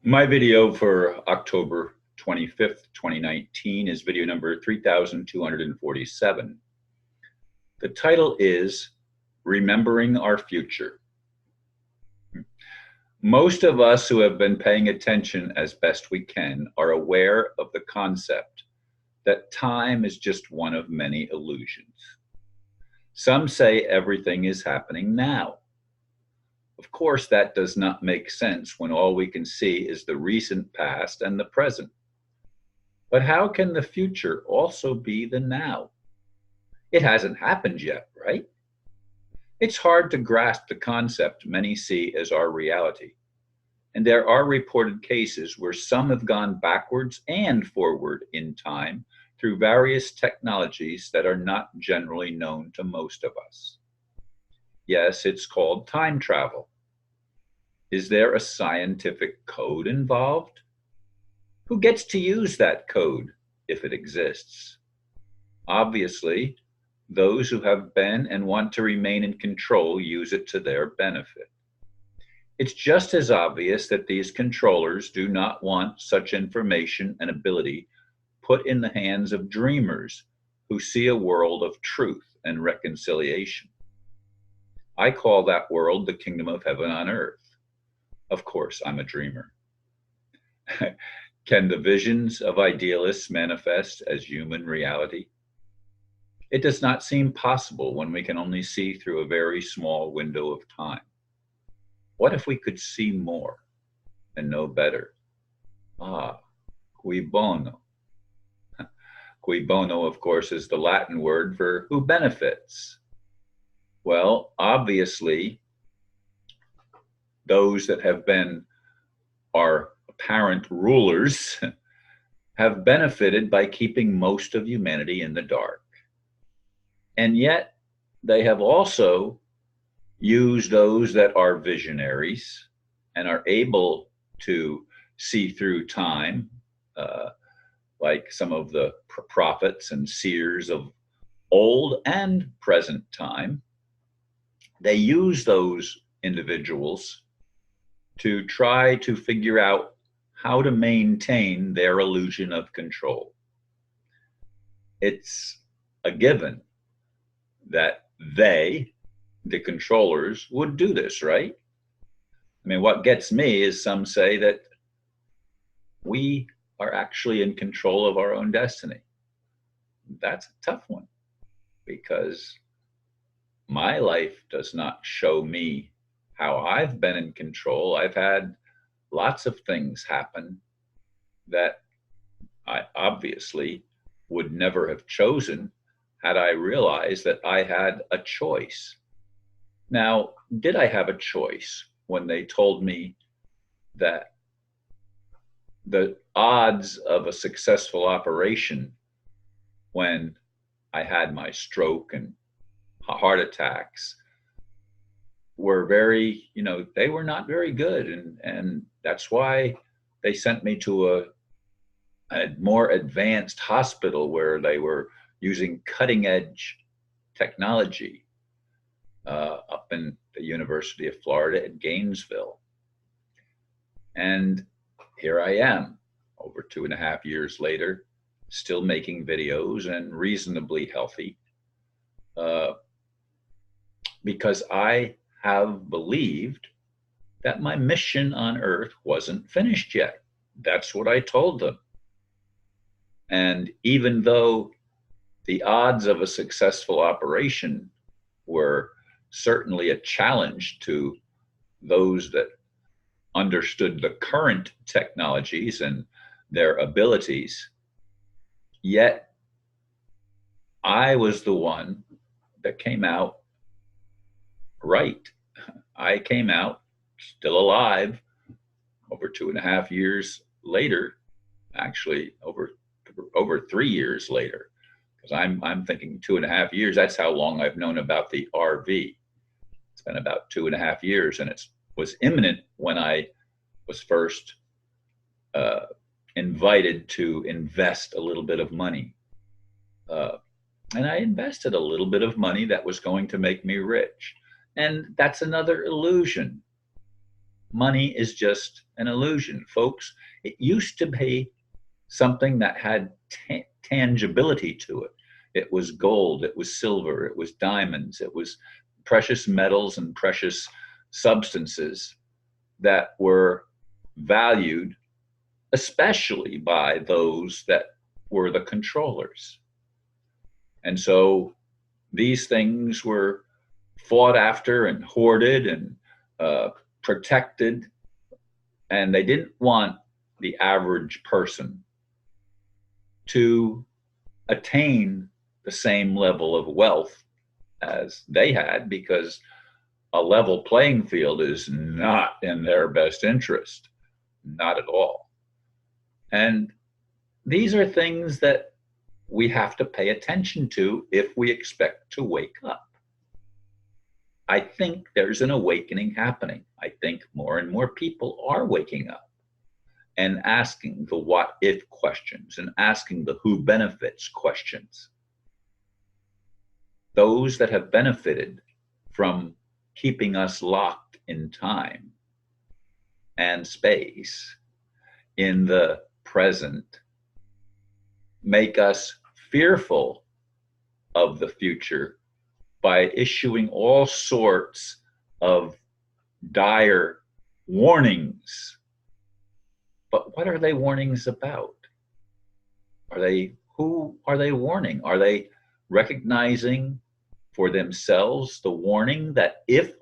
My video for October 25th, 2019 is video number 3247. The title is Remembering Our Future. Most of us who have been paying attention as best we can are aware of the concept that time is just one of many illusions. Some say everything is happening now. Of course, that does not make sense when all we can see is the recent past and the present. But how can the future also be the now? It hasn't happened yet, right? It's hard to grasp the concept many see as our reality. And there are reported cases where some have gone backwards and forward in time through various technologies that are not generally known to most of us. Yes, it's called time travel. Is there a scientific code involved? Who gets to use that code if it exists? Obviously, those who have been and want to remain in control use it to their benefit. It's just as obvious that these controllers do not want such information and ability put in the hands of dreamers who see a world of truth and reconciliation. I call that world the kingdom of heaven on earth. Of course, I'm a dreamer. Can the visions of idealists manifest as human reality? It does not seem possible when we can only see through a very small window of time. What if we could see more and know better? Ah, cui bono. Cui bono, of course, is the Latin word for who benefits. Well, obviously, those that have been our apparent rulers have benefited by keeping most of humanity in the dark. And yet, they have also used those that are visionaries and are able to see through time, like some of the prophets and seers of old and present time. They use those individuals to try to figure out how to maintain their illusion of control. It's a given that they, the controllers, would do this, right? I mean, what gets me is some say that we are actually in control of our own destiny. That's a tough one because my life does not show me how I've been in control. I've had lots of things happen that I obviously would never have chosen had I realized that I had a choice. Now, did I have a choice when they told me that the odds of a successful operation when I had my stroke and heart attacks were very, they were not very good. And that's why they sent me to a more advanced hospital where they were using cutting edge technology up in the University of Florida at Gainesville. And here I am, over 2.5 years later, still making videos and reasonably healthy, because I have believed that my mission on earth wasn't finished yet. That's what I told them. And even though the odds of a successful operation were certainly a challenge to those that understood the current technologies and their abilities, yet I was the one that came out right. I came out still alive over 2.5 years later, actually over 3 years later, because I'm thinking 2.5 years. That's how long I've known about the RV. It's been about 2.5 years, and it was imminent when I was first invited to invest a little bit of money. And I invested a little bit of money that was going to make me rich. And that's another illusion. Money is just an illusion, folks. It used to be something that had tangibility to it. It was gold, it was silver, it was diamonds, it was precious metals and precious substances that were valued, especially by those that were the controllers. And so these things were fought after and hoarded and protected, and they didn't want the average person to attain the same level of wealth as they had, because a level playing field is not in their best interest, not at all. And these are things that we have to pay attention to if we expect to wake up. I think there's an awakening happening. I think more and more people are waking up and asking the what if questions and asking the who benefits questions. Those that have benefited from keeping us locked in time and space in the present make us fearful of the future by issuing all sorts of dire warnings. But what are they warnings about? Who are they warning? Are they recognizing for themselves the warning that if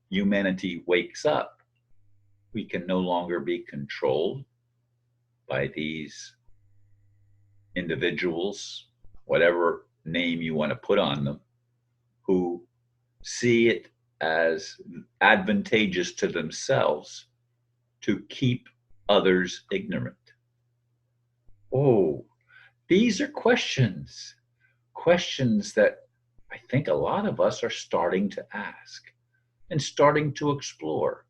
humanity wakes up, we can no longer be controlled by these individuals, whatever name you want to put on them, who see it as advantageous to themselves to keep others ignorant? Oh, these are questions that I think a lot of us are starting to ask and starting to explore.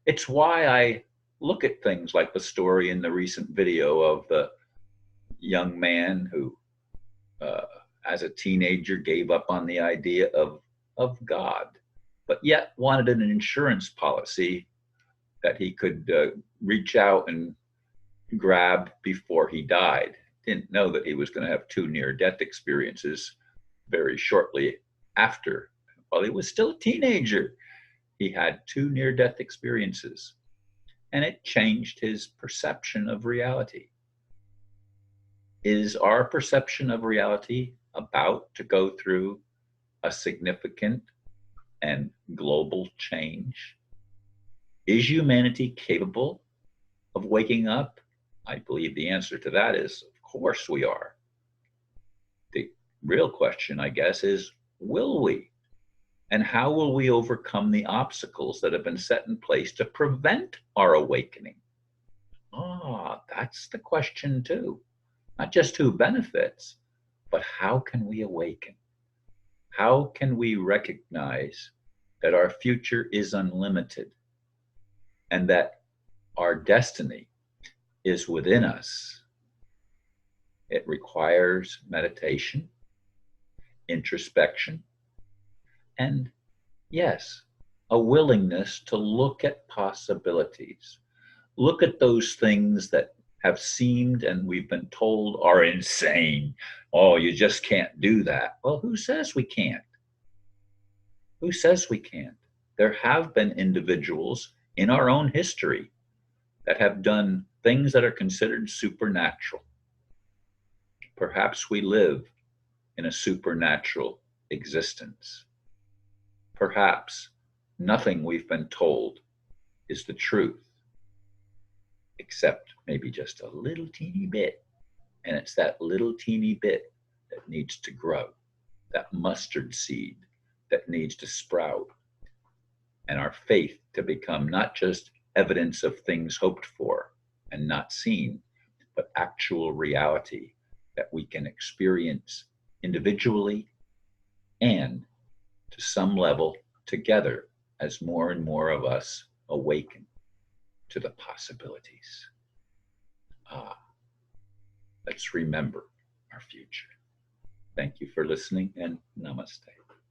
It's why I look at things like the story in the recent video of the young man who, as a teenager, gave up on the idea of God, but yet wanted an insurance policy that he could reach out and grab before he died. Didn't know that he was going to have 2 near-death experiences very shortly after. While he was still a teenager, he had 2 near-death experiences, and it changed his perception of reality. Is our perception of reality about to go through a significant and global change? Is humanity capable of waking up? I believe the answer to that is, of course we are. The real question, I guess, is will we? And how will we overcome the obstacles that have been set in place to prevent our awakening? That's the question too. Not just who benefits, but how can we awaken? How can we recognize that our future is unlimited and that our destiny is within us? It requires meditation, introspection, and yes, a willingness to look at possibilities. Look at those things that have seemed and we've been told are insane. Oh, you just can't do that. Well, who says we can't? Who says we can't? There have been individuals in our own history that have done things that are considered supernatural. Perhaps we live in a supernatural existence. Perhaps nothing we've been told is the truth, except maybe just a little teeny bit. And it's that little teeny bit that needs to grow, that mustard seed that needs to sprout, and our faith to become not just evidence of things hoped for and not seen, but actual reality that we can experience individually and to some level together as more and more of us awaken to the possibilities. Let's remember our future. Thank you for listening, and namaste.